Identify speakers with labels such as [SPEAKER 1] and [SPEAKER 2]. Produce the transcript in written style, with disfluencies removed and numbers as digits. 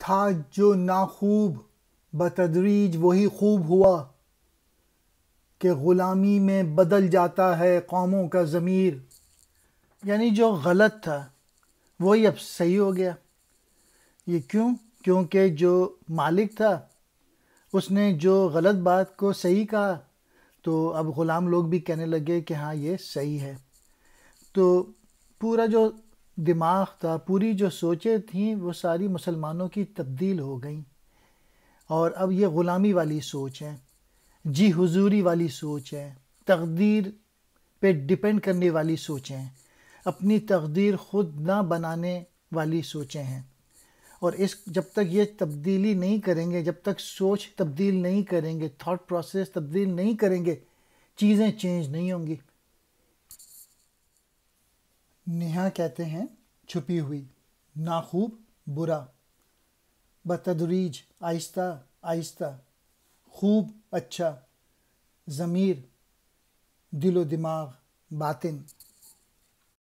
[SPEAKER 1] تھا جو ناخوب بتدریج وہی خوب ہوا کہ غلامی میں بدل جاتا ہے قوموں کا ضمیر. یعنی جو غلط تھا وہی اب صحیح ہو گیا. یہ کیوں؟ کیونکہ جو مالک تھا اس نے جو غلط بات کو صحیح کہا تو اب غلام لوگ بھی کہنے لگے کہ ہاں یہ صحیح ہے. تو پورا جو دماغ تھا، پوری جو سوچیں تھیں، وہ ساری مسلمانوں کی تبدیل ہو گئیں، اور اب یہ غلامی والی سوچ ہے، جی حضوری والی سوچ ہے، تقدیر پہ ڈیپینڈ کرنے والی سوچیں، اپنی تقدیر خود نہ بنانے والی سوچیں ہیں. اور جب تک یہ تبدیلی نہیں کریں گے، جب تک سوچ تبدیل نہیں کریں گے، تھاٹ پروسیس تبدیل نہیں کریں گے، چیزیں چینج نہیں ہوں گی. نیہا کہتے ہیں چھپی ہوئی، ناخوب برا، بتدریج آہستہ آہستہ، خوب اچھا، ضمیر دل و دماغ باطن.